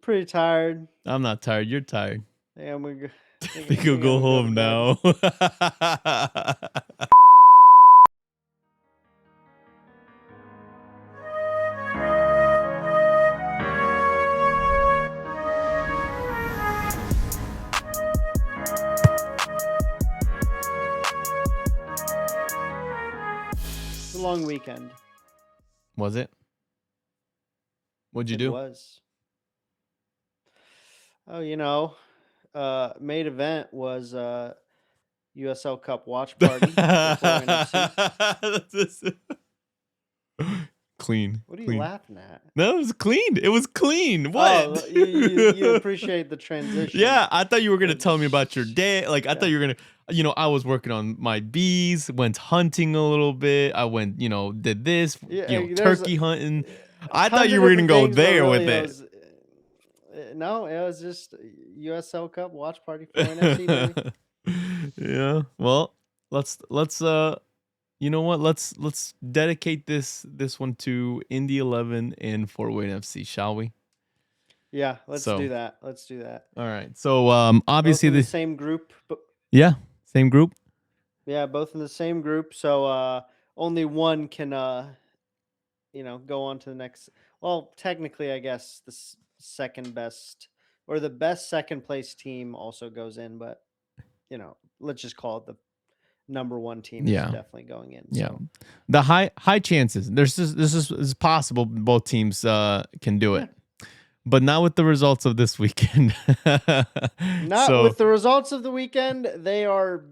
Pretty tired. I'm not tired. You're tired. Yeah, I'm gonna I think, think you'll think I'm go gonna go to home bed. now. It's a long weekend. Was it? What'd you It do? was. Oh, main event was USL Cup watch party for Fort Wayne FC. Clean, What are you clean. laughing at? No, it was clean. It was clean. What? Oh, you appreciate the transition. Yeah, I thought you were gonna tell me about your It's- day. Like I thought yeah, you were gonna, I was working on my bees, went hunting a little bit. I went, did this, yeah. There's turkey hunting. I thought tons of you were gonna different go things, but there with really, it it. was no. It was just USL Cup watch party for Wayne FC, baby. Yeah. Well, let's you know what? Let's dedicate this one to Indy 11 and Fort Wayne FC, shall we? Yeah, let's So, do that. Let's do that. all right. So, Both obviously in the the same group, but yeah, same group. yeah, both in the same group. So only one can go on to the next. Well, technically, I guess the second best or the best second place team also goes in, but let's just call it the number one team is Yeah. definitely going in. Yeah. So The high chances. This is possible both teams can do yeah, it. But not with the results of this weekend. not So, with the results of the weekend. They are.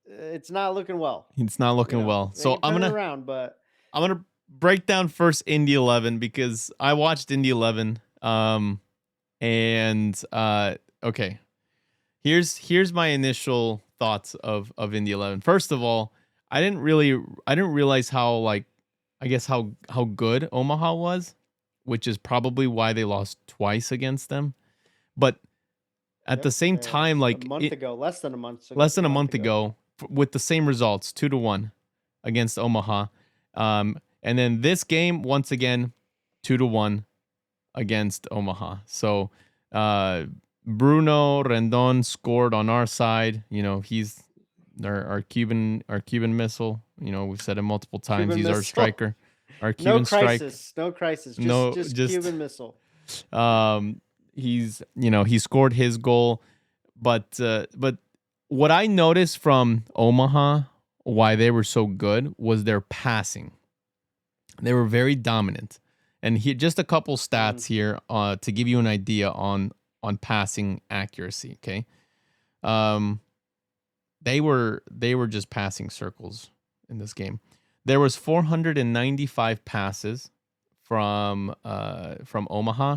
It's not looking well. it's not looking well. They So, can turn it around, but I'm going to break down first Indy 11 because I watched Indy 11 and okay. Here's my initial thoughts of Indy 11. First of all, I didn't realize how I guess how good Omaha was, which is probably why they lost twice against them. But at the yep, same they time, lost a like month ago, less than a month, less than a month month ago. ago, with the same results, 2-1 against Omaha, and then this game once again, 2-1 against Omaha. So Bruno Rendon scored on our side. He's our Cuban missile. We've said it multiple times. Cuban He's our Missile. striker, our No Cuban strike. crisis. No crisis. No, Just just Cuban Missile. he scored his goal, but what I noticed from Omaha, why they were so good, was their passing. They were very dominant. And just a couple stats here to give you an idea on passing accuracy. Okay, they were just passing circles in this game. There was 495 passes from Omaha.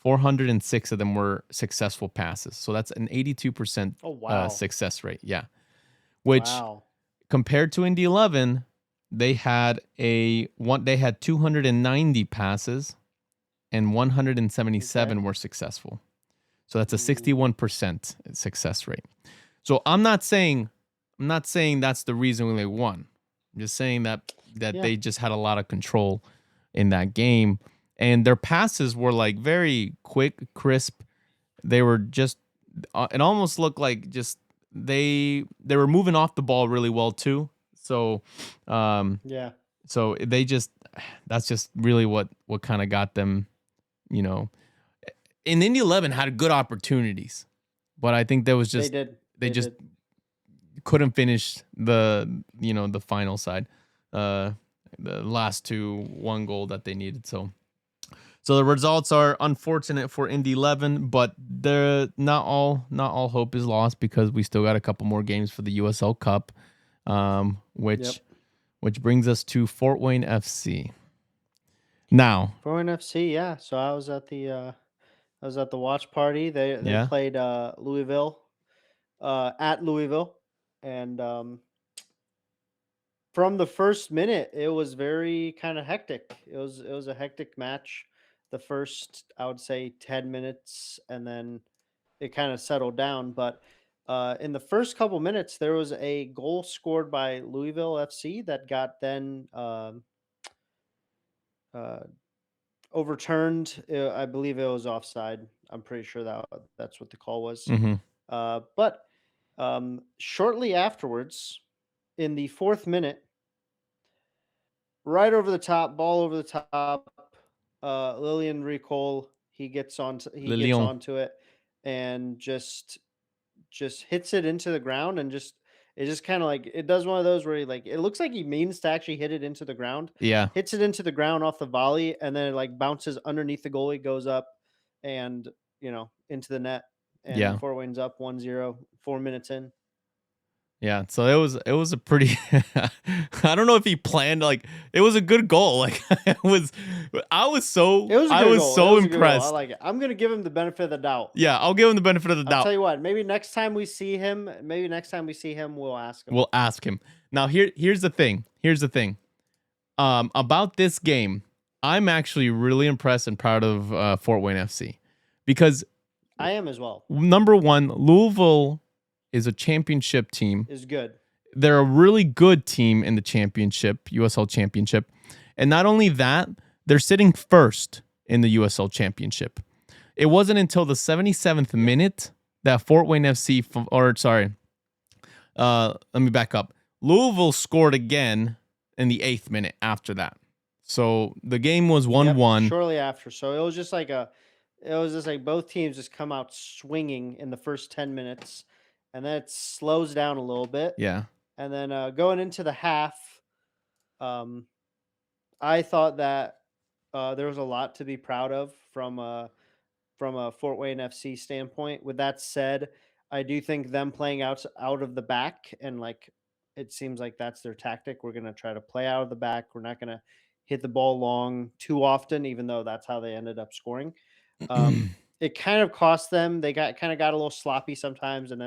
406 of them were successful passes. So that's an 82% Oh wow. success rate. Yeah, which Wow. compared to Indy 11, they had 290 passes and 177 were successful. So that's a 61% success rate. So I'm not saying that's the reason they won. I'm just saying that they just had a lot of control in that game, and their passes were like very quick, crisp. They were just it almost looked like just they were moving off the ball really well too. So Yeah. so that's just really what kind of got them, in Indy 11 had good opportunities, but I think there was They just did. they They just did. couldn't finish the final side, the last two one goal that they needed. So the results are unfortunate for Indy 11, but they're not all hope is lost because we still got a couple more games for the USL Cup, which brings us to Fort Wayne FC. Now, Fort Wayne FC, yeah. So I was at the watch party. They yeah, played Louisville at Louisville, and from the first minute it was very kind of hectic. It was a hectic match. The first, I would say, 10 minutes, and then it kind of settled down. But in the first couple minutes, there was a goal scored by Louisville FC that got then uh, overturned. I believe it was offside. I'm pretty sure that's what the call was. Hmm. But shortly afterwards, in the 4th minute, right over the top, ball over the top. Lillian Recall, he Le gets Lion. onto it and just hits it into the ground and just it just kind of like it does one of those where he like it looks like he means to actually hit it into the ground, Yeah. hits it into the ground off the volley, and then it like bounces underneath the goalie, goes up and into the net, and Yeah. Fort Wayne's up 1-0, 4 minutes in. Yeah, so it was a pretty I don't know if he planned like it was a good goal. Like it was It was a I good was goal. It so was a good goal. I impressed. like it. I'm gonna give him the benefit of the doubt. Yeah, I'll give him the benefit of the I'll tell doubt. you what, maybe next time we see him, we'll ask him. We'll ask him. Now here's the thing. Here's the thing. About this game, I'm actually really impressed and proud of Fort Wayne FC because I am as well. number one, Louisville is a championship team. Is good. They're a really good team in the championship, USL championship. And not only that, they're sitting first in the USL championship. It wasn't until the 77th Yep. minute that Fort Wayne FC, let me back up. Louisville scored again in the 8th minute after that. So the game was 1-1. Shortly after. So it was just like both teams just come out swinging in the first 10 minutes, and then it slows down a little bit. Yeah. And then going into the half, um, I thought that there was a lot to be proud of from a Fort Wayne FC standpoint. With that said, I do think them playing out of the back, and like it seems like that's their tactic. We're gonna try to play out of the back. We're not gonna hit the ball long too often, even though that's how they ended up scoring. It kind of cost them. They got a little sloppy sometimes, Hmm.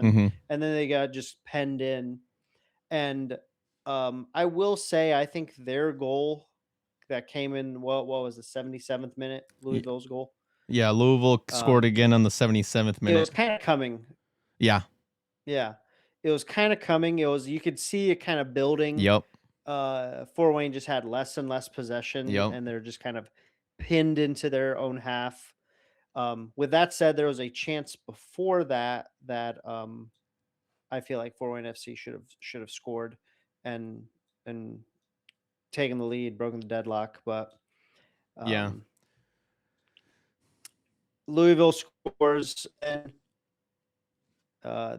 and then they got just penned in. And I will say, I think their goal that came in what was the 77th minute, Louisville's goal. Yeah, Louisville scored Um, again on the 77th it was minute. kind of coming. Yeah. Yeah. It was kind of coming. It was you could see it kind of building. Yep. Fort Wayne just had less and less possession, Yep. and they're just kind of pinned into their own half. With that said, there was a chance before that I feel like Fort Wayne FC should have scored and and taken the lead, broken the deadlock, but Yeah. um, Louisville scores and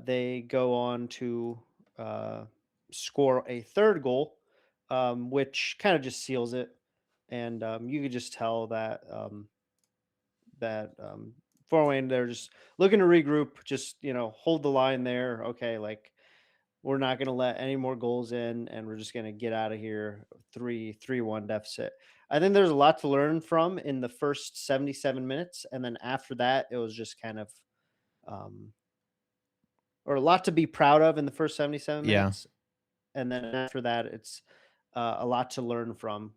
they go on to uh, score a third goal, which kind of just seals it. And you could just tell that Fort Wayne, they're just looking to regroup, just hold the line there. Okay, like we're not going to let any more goals in, and we're just going to get out of here. 3-1 deficit. I think there's a lot to learn from in the first 77 minutes, and then after that, it was just kind of um, or a lot to be proud of in the first 77 Yeah. minutes, and then after that, it's a lot to learn from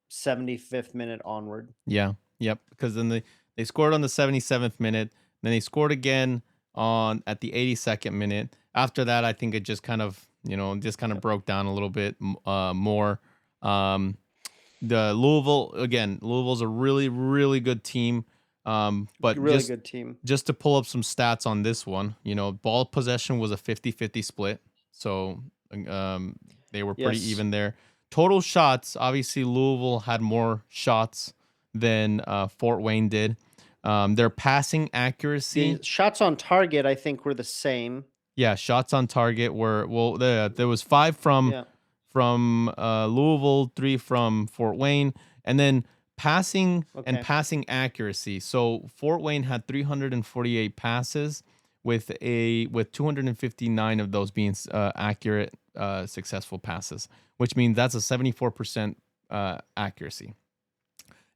75th minute onward. Yeah. Yep. Because then they scored on the 77th minute. Then they scored again on at the 82nd minute. After that, I think it just kind of Yep. broke down a little bit more. Um, the Louisville again. Louisville's a really really good team. But Really good team. just to pull up some stats on this one, ball possession was a 50-50 split. So um, they were pretty Yes. even there. Total shots, obviously, Louisville had more shots than Fort Wayne did. Their passing accuracy, The shots on target, I think, were the same. yeah, shots on target were, well, there was 5 from Yeah. Louisville, 3 from Fort Wayne, and then Okay. passing accuracy. So Fort Wayne had 348 passes with 259 of those being accurate, successful passes, which means that's a 74% accuracy.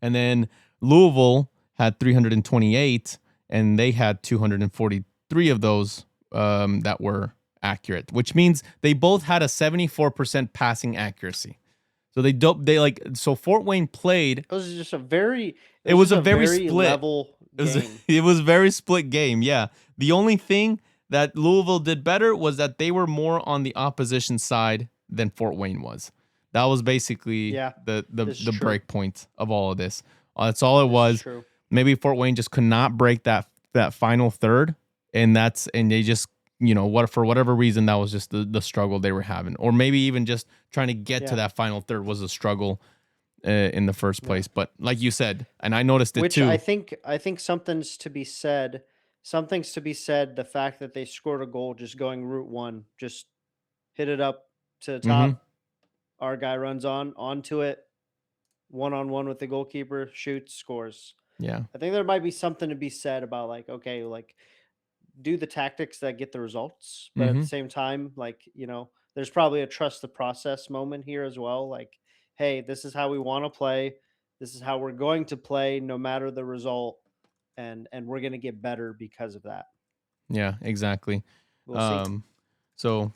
And then Louisville had 328, and they had 243 of those that were accurate, which means they both had a 74% passing accuracy. So so Fort Wayne played. It was just a very It was a a very very split. level It was game. it was a very split game. Yeah. The only thing that Louisville did better was that they were more on the opposition side than Fort Wayne was. That was basically Yeah, the it's the true. break point of all of this. That's all it This is was. true. Maybe Fort Wayne just could not break that final third, and they just, for whatever reason, that was just the struggle they were having, or maybe even just trying to get to Yeah. that final third was a struggle in the first Yeah. place. But like you said, and I noticed it Which too. I think something's to be said. Something's to be said. The fact that they scored a goal just going route one, just hit it up to the Hmm. top. Our guy runs onto it, one on one with the goalkeeper, shoots, scores. Yeah. I think there might be something to be said about like, okay, like do the tactics that get the results, but at the Hmm. same time, like, there's probably a trust the process moment here as well. Like, hey, this is how we want to play. This is how we're going to play no matter the result. And we're gonna get better because of that. Yeah, exactly. We'll see. So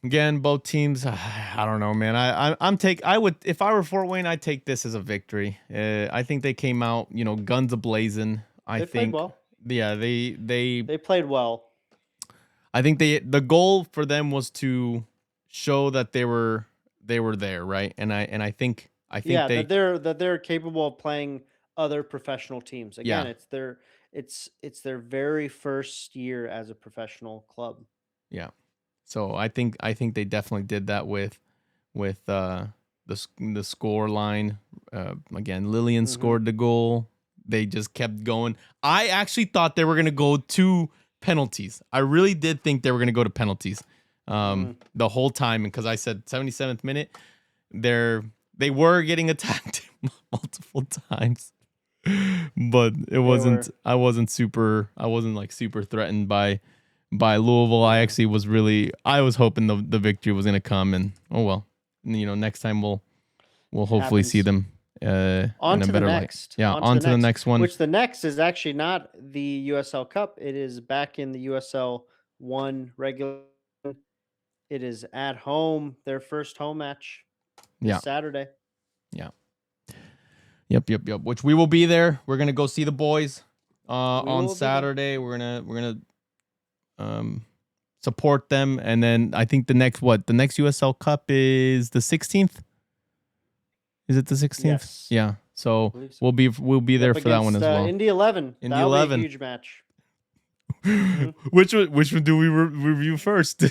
again, both teams, I don't know, man. I would, if I were Fort Wayne, I'd take this as a victory. I think they came out, guns a blazing. I They played think, well. yeah, They played well. I think the goal for them was to show that they were there, right? And I think Yeah, they, that they're capable of playing other professional teams. Again, yeah, it's their very first year as a professional club. yeah. So I think they definitely did that with the score line. Again, Lillian Hmm. scored the goal. They just kept going. I actually thought they were gonna go to penalties. I really did think they were gonna go to penalties Mm, the whole time, because I said 77th minute. They're they were getting attacked multiple times, but it they wasn't. were. I wasn't like super threatened by Louisville. No. I was hoping the victory was gonna come, and oh well. Next time we'll It hopefully see happens. them On in a to the better light. next. Yeah, On to on the to the next. next one. Which the next is actually not the USL Cup. It is back in the USL one regular. It is at home. Their first home match this Yeah, Saturday. yeah. Yep. Which we will be there. We're gonna go see the boys We on will be there. Saturday. We're gonna um support them, and then I think the next USL Cup is the 16th. Is it the 16th? Yes, Yeah. I So believe so. we'll be there Yep, for that one against as well. Indy 11. In the That'll be a 11. huge match. Hmm. Which one do we review first?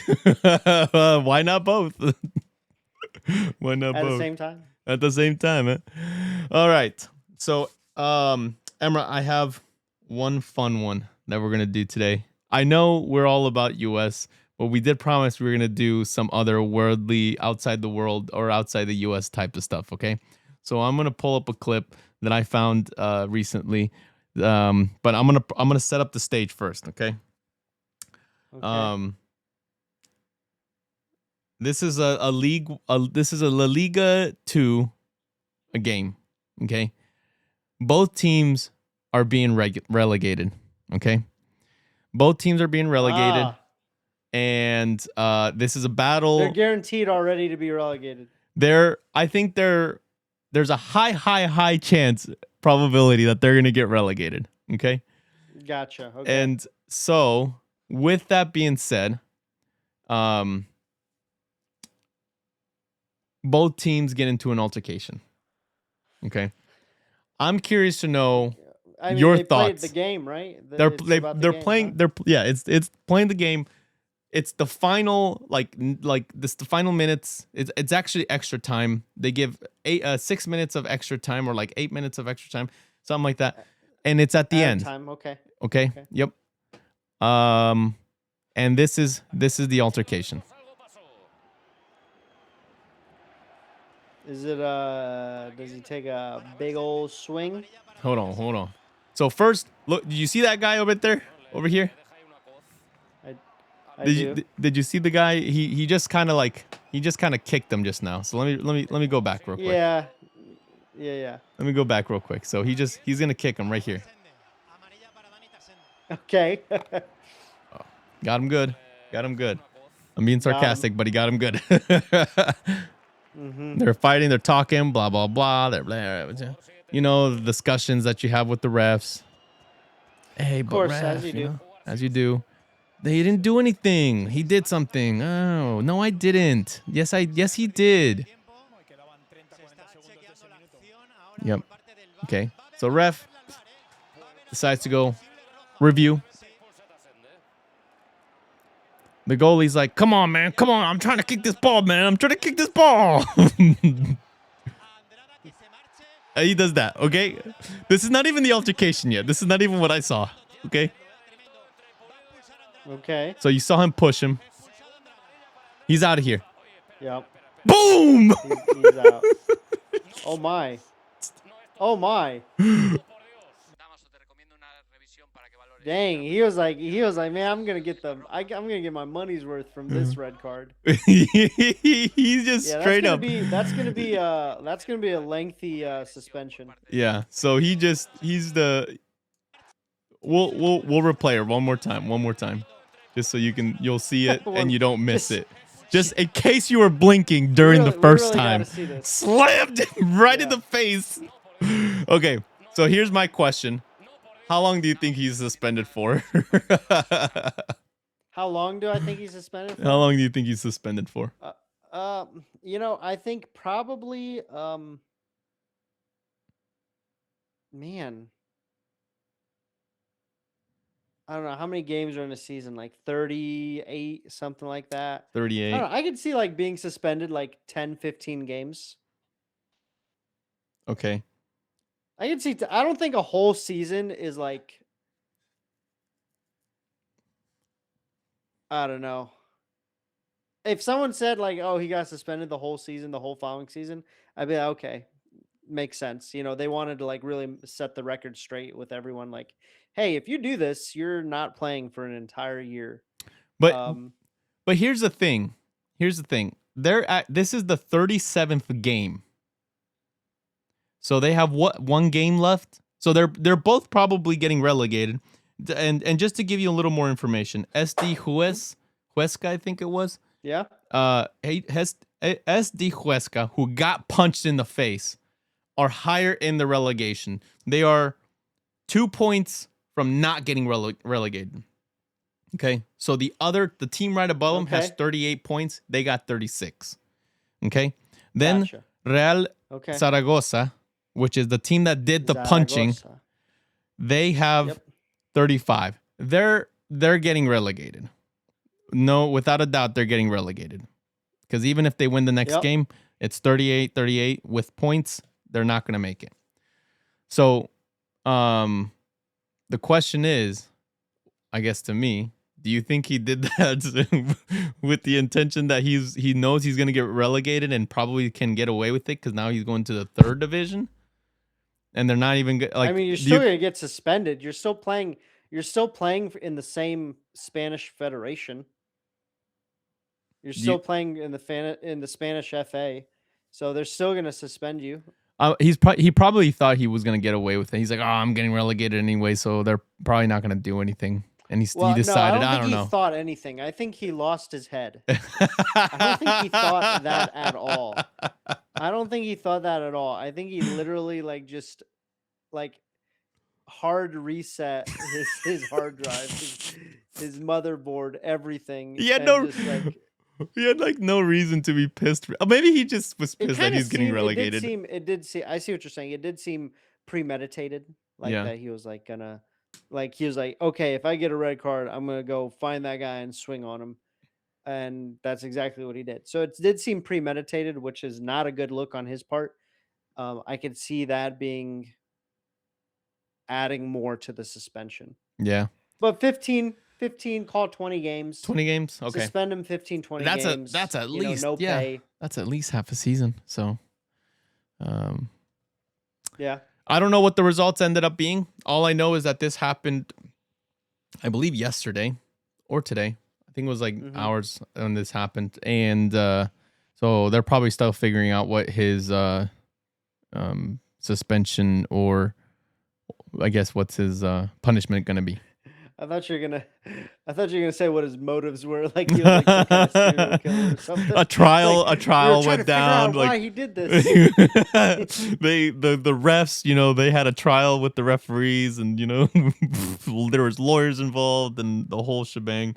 Why not both? Why not At the both same time. at the same time? Eh? All right. So, Emra, I have one fun one that we're gonna do today. I know we're all about US, but we did promise we were gonna do some other worldly, outside the world or outside the US type of stuff. Okay. So I'm gonna pull up a clip that I found recently. But I'm gonna set up the stage first. Okay. Okay. Um, this is a league. This is a La Liga 2 a game. Okay. Both teams are being relegated. Okay. Both teams are being relegated, Ah, and this is a they're battle. guaranteed already to be relegated. I think there's a high chance probability that they're gonna get relegated. Okay. Gotcha. Okay. And so, with that being said, um, both teams get into an altercation. Okay. I'm curious to know I mean, your they played the thoughts. game, right? They're It's they, about the they're game, huh? playing. It's playing the game. It's the final, like this the final minutes. It's actually extra time. They give 6 minutes of extra time, or like 8 minutes of extra time, something like that, and it's at the Added end. time. Okay. Okay. Okay. Yep. Um, and this is the altercation. Is it does he take a big old swing? Hold on. So first, look. Did you see that guy over there? Over here? I I Did you do. did you see the guy? He just kind of kicked him just now. So let me go back real quick. Yeah. Yeah. Let me go back real quick. So he's gonna kick him right here. Okay. Got him good. Got him good. I'm being Got him. sarcastic, but he got him good. Mm-hmm. They're fighting. They're talking. Blah blah blah. They're blah, the discussions that you have with the refs. Hey, Of but course, as ref, you do. as you do. They didn't do anything. He did something. Oh no, I didn't. Yes, he did. Yep. Okay, so ref decides to go review. The goalie's like, come on, man. Come on. I'm trying to kick this ball, man. I'm trying to kick this ball. He does that, okay? This is not even the altercation yet. This is not even what I saw, okay? Okay. So you saw him push him. He's out of here. Yep. Boom! He's out. Oh, my. Oh, my. Dang, he was like, man, I'm gonna get I'm gonna get my money's worth from this red card. He's just straight up. That's gonna be a lengthy suspension. Yeah. So he's the. We'll replay her one more time, just so you'll see it and you don't miss it. Just in case you were blinking during the first time, slammed him right in the face. Okay, so here's my question. How long do you think he's suspended for? How long do I think he's suspended for? How long do you think he's suspended for? I think probably, man, I don't know how many games are in a season, like 38, something like that. 38. I don't know. I could see like being suspended like 10, 15 games. Okay. I can see. I don't think a whole season is like, I don't know. If someone said like, oh, he got suspended the whole season, the whole following season, I'd be like, okay, makes sense. They wanted to like really set the record straight with everyone. Like, hey, if you do this, you're not playing for an entire year. But here's the thing. This is the 37th game. So they have one game left. So they're both probably getting relegated. And just to give you a little more information, Huesca, I think it was. Yeah. SD Huesca, who got punched in the face, are higher in the relegation. They are 2 points from not getting relegated. Okay, so the team right above them has 38 points. They got 36. Okay, then Gotcha. Real Zaragoza, which is the team that did the punching, they have 35. They're getting relegated. No, without a doubt, they're getting relegated. Because even if they win the next game, it's 38-38 with points. They're not going to make it. So, the question is, I guess to me, do you think he did that with the intention that he knows he's going to get relegated and probably can get away with it because now he's going to the third division, and they're not even like. I mean, you're still going to get suspended. You're still playing. You're still playing in the same Spanish federation. You're still playing in the Spanish FA, so they're still going to suspend you. He probably thought he was going to get away with it. He's like, oh, I'm getting relegated anyway, so they're probably not going to do anything. And he decided, no, I don't know. He thought anything. I think he lost his head. I don't think he thought that at all. I don't think he thought that at all. I think he literally just hard reset his hard drive, his motherboard, everything. He had he had no reason to be pissed. Maybe he just was pissed that he's getting relegated. It did seem. I see what you're saying. It did seem premeditated, that he was gonna. He was like, okay, if I get a red card, I'm going to go find that guy and swing on him. And that's exactly what he did. So it did seem premeditated, which is not a good look on his part. I could see that adding more to the suspension. Yeah. But 15, call 20 games. 20 games? Okay. Suspend him 15, 20 games. That's at least, no pay. That's at least half a season. So, yeah. I don't know what the results ended up being. All I know is that this happened, I believe, yesterday or today. I think it was hours when this happened. And so they're probably still figuring out what his suspension or I guess what's his punishment going to be. I thought you were gonna say what his motives were, like he was some kind of serial killer or something. A trial went down. Why he did this? The refs, they had a trial with the referees, and there was lawyers involved and the whole shebang.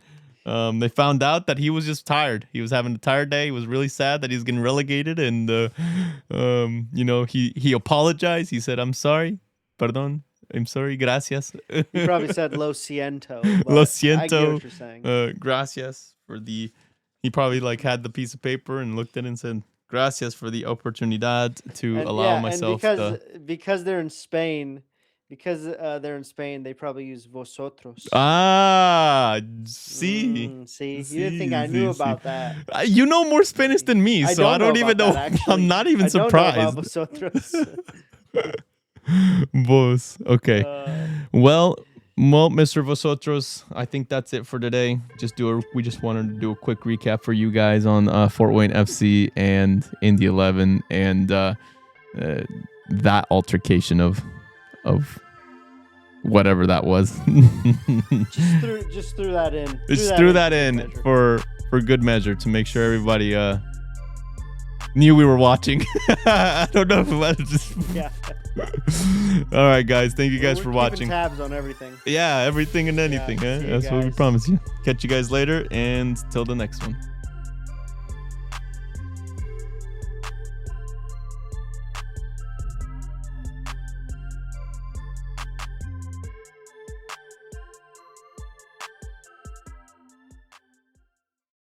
They found out that he was just tired. He was having a tired day. He was really sad that he's getting relegated, and you know, he apologized. He said, "I'm sorry, perdón, I'm sorry, gracias." He probably said "lo siento." Lo But I get siento, what you're saying. gracias for the. He probably like had the piece of paper and looked at it and said, "Gracias for the oportunidad to And allow yeah, and myself because they're in Spain, they probably use vosotros. Ah, see, See, you didn't think I knew about that. You know more Spanish than me, I so I don't don't know even about know. that, actually. I'm not even I don't know about surprised. vosotros. Vos. Okay. Uh, Well, Mr. Vosotros, I think that's it for today. We just wanted to do a quick recap for you guys on Fort Wayne FC and Indy 11 and that altercation of whatever that was. just threw that in. Just threw that in for good measure to make sure everybody knew we were watching. I don't know if it was just. Yeah. All right, guys. Thank you guys We're for keeping watching. tabs on everything. Yeah, everything and anything. Yeah, Huh? see you That's what we guys. promise you. Catch you guys later, and till the next one.